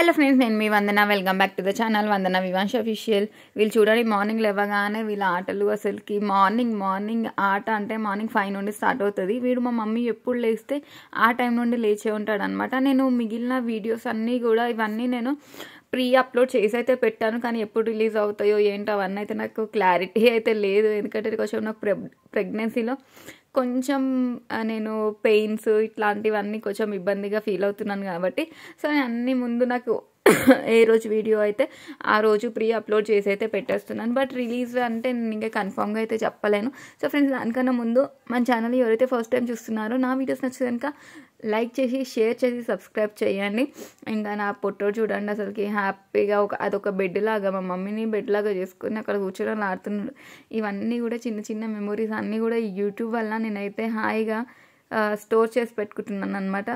Hello friends, నేను మీ Vandana. Welcome back to the channel Vandana Vivansh official. వీళ్ళు చూడండి, మార్నింగ్ లేవగానే వీళ్ళ ఆటలు అసలుకి మార్నింగ్ ఆట అంటే మార్నింగ్ 5 నుండి స్టార్ట్ అవుతుంది. వీడు మా మమ్మీ ఎప్పుడు లేస్తే ఆ టైం నుండి లేచే ఉంటాడు అనమాట. నేను మిగిలిన వీడియోస్ అన్నీ కూడా ఇవన్నీ నేను ప్రీ అప్లోడ్ చేసి అయితే పెట్టాను, కానీ ఎప్పుడు రిలీజ్ అవుతాయో ఏంటో అవన్నీ అయితే నాకు క్లారిటీ అయితే లేదు. ఎందుకంటే కొంచెం నాకు ప్రెగ్నెన్సీలో కొంచెం నేను పెయిన్స్ ఇట్లాంటివన్నీ కొంచెం ఇబ్బందిగా ఫీల్ అవుతున్నాను కాబట్టి సో నేను అన్నీ ముందు నాకు ఏ రోజు వీడియో అయితే ఆ రోజు ప్రీ అప్లోడ్ చేసి అయితే పెట్టేస్తున్నాను. బట్ రిలీజ్ అంటే నేను ఇంకా కన్ఫామ్గా అయితే చెప్పలేను. సో ఫ్రెండ్స్, దానికన్నా ముందు మన ఛానల్ ఎవరైతే ఫస్ట్ టైం చూస్తున్నారో నా వీడియోస్ నచ్చితే కనుక లైక్ చేసి షేర్ చేసి సబ్స్క్రైబ్ చేయండి. ఇంకా నా పొట్టో చూడండి, అసలుకి హ్యాపీగా అదొక బెడ్ లాగా మా మమ్మీని బెడ్ లాగా చేసుకుని అక్కడ కూర్చొని ఆడుతున్నాడు. ఇవన్నీ కూడా చిన్న చిన్న మెమొరీస్ అన్నీ కూడా యూట్యూబ్ వల్ల నేనైతే హాయిగా స్టోర్ చేసి పెట్టుకుంటున్నాను అనమాట.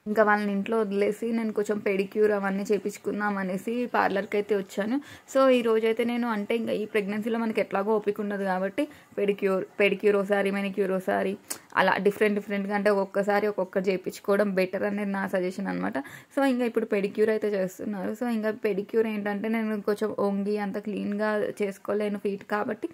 ఇంకా వాళ్ళని ఇంట్లో వదిలేసి నేను కొంచెం పెడిక్యూర్ అవన్నీ చేయించుకుందాం అనేసి పార్లర్కి అయితే వచ్చాను. సో ఈరోజు అయితే నేను అంటే ఇంకా ఈ ప్రెగ్నెన్సీలో మనకి ఎట్లాగో ఓపిక ఉండదు కాబట్టి పెడిక్యూర్ ఒకసారి, మెనిక్యూర్ ఒకసారి, అలా డిఫరెంట్గా అంటే ఒక్కొక్కసారి ఒక్కొక్కటి చేయించుకోవడం బెటర్ అనేది నా సజెషన్ అనమాట. సో ఇంకా ఇప్పుడు పెడిక్యూర్ అయితే చేస్తున్నారు. సో ఇంకా పెడిక్యూర్ ఏంటంటే నేను కొంచెం వంగి అంత క్లీన్గా చేసుకోలేను ఫీట్ కాబట్టి,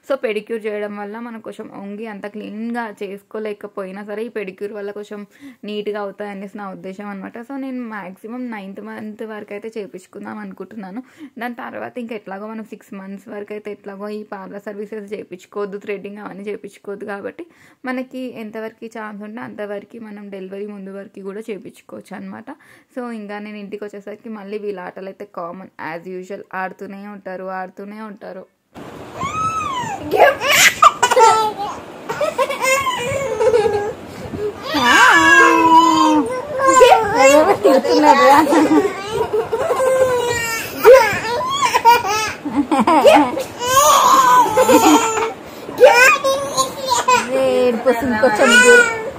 సో పెడిక్యూర్ చేయడం వల్ల మనం కొంచెం వంగి అంత క్లీన్గా చేసుకోలేకపోయినా సరే ఈ పెడిక్యూర్ వల్ల కొంచెం నీట్గా అవుతాయనేసి నా ఉద్దేశం అనమాట. సో నేను మ్యాక్సిమం 9th month వరకు అయితే చేయించుకుందాం అనుకుంటున్నాను. దాని తర్వాత ఇంకా ఎట్లాగో మనం 6 months వరకు అయితే ఎట్లాగో ఈ పార్లర్ సర్వీసెస్ చేయించుకోవద్దు, థ్రెడ్డింగ్ అవన్నీ చేయించుకోవద్దు కాబట్టి మనకి ఎంతవరకు ఛాన్స్ ఉంటే అంతవరకు మనం డెలివరీ ముందు వరకు కూడా చేయించుకోవచ్చు అనమాట. సో ఇంకా నేను ఇంటికి వచ్చేసరికి మళ్ళీ వీళ్ళ ఆటలు అయితే కామన్ యాజ్ యూజువల్ ఆడుతూనే ఉంటారు.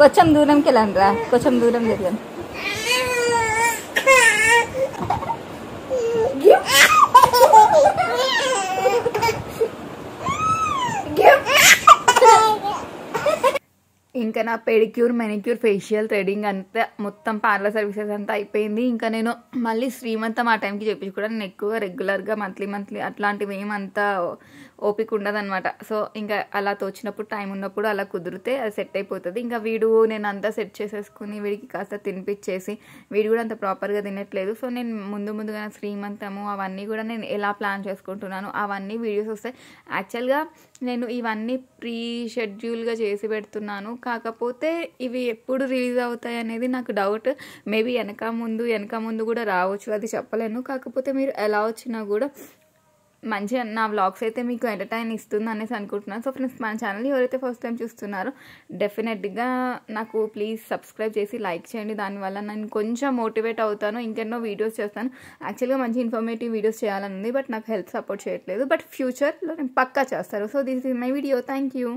కొంచెం దూరంకి వెళ్ళండి రా, కొంచెం దూరం జరిగాను. ఇంకా నా పెడిక్యూర్, మెనిక్యూర్, ఫేషియల్, థ్రెడింగ్ అంతా మొత్తం పార్లర్ సర్వీసెస్ అంతా అయిపోయింది. ఇంకా నేను మళ్ళీ శ్రీమంతం ఆ టైంకి చేయించుకోవడం. నేను ఎక్కువగా రెగ్యులర్గా మంత్లీ అట్లాంటివి ఏమంతా ఓపిక ఉండదన్నమాట. సో ఇంకా అలా తోచినప్పుడు టైం ఉన్నప్పుడు అలా కుదిరితే అది సెట్ అయిపోతుంది. ఇంకా వీడు నేను అంతా సెట్ చేసేసుకుని వీడికి కాస్త తినిపించేసి, వీడు కూడా అంత ప్రాపర్గా తినట్లేదు. సో నేను ముందుగా శ్రీమంతము అవన్నీ కూడా నేను ఎలా ప్లాన్ చేసుకుంటున్నాను అవన్నీ వీడియోస్ వస్తాయి. యాక్చువల్గా నేను ఇవన్నీ ప్రీ షెడ్యూల్గా చేసి పెడుతున్నాను, కాకపోతే ఇవి ఎప్పుడు రిలీజ్ అవుతాయి అనేది నాకు డౌట్. మేబీ వెనక ముందు కూడా రావచ్చు, అది చెప్పలేను. కాకపోతే మీరు ఎలా వచ్చినా కూడా మంచిగా నా వ్లాగ్స్ అయితే మీకు ఎంటర్టైన్ ఇస్తుంది అనేసి అనుకుంటున్నాను. సో ఫ్రెండ్స్, మన ఛానల్ ఎవరైతే ఫస్ట్ టైం చూస్తున్నారో డెఫినెట్గా నాకు ప్లీజ్ సబ్స్క్రైబ్ చేసి లైక్ చేయండి. దానివల్ల నేను కొంచెం మోటివేట్ అవుతాను, ఇంకెన్నో వీడియోస్ చేస్తాను. యాక్చువల్గా మంచి ఇన్ఫర్మేటివ్ వీడియోస్ చేయాలని ఉంది, బట్ నాకు హెల్త్ సపోర్ట్ చేయట్లేదు. బట్ ఫ్యూచర్లో నేను పక్కా చేస్తాను. So this is my video. Thank you.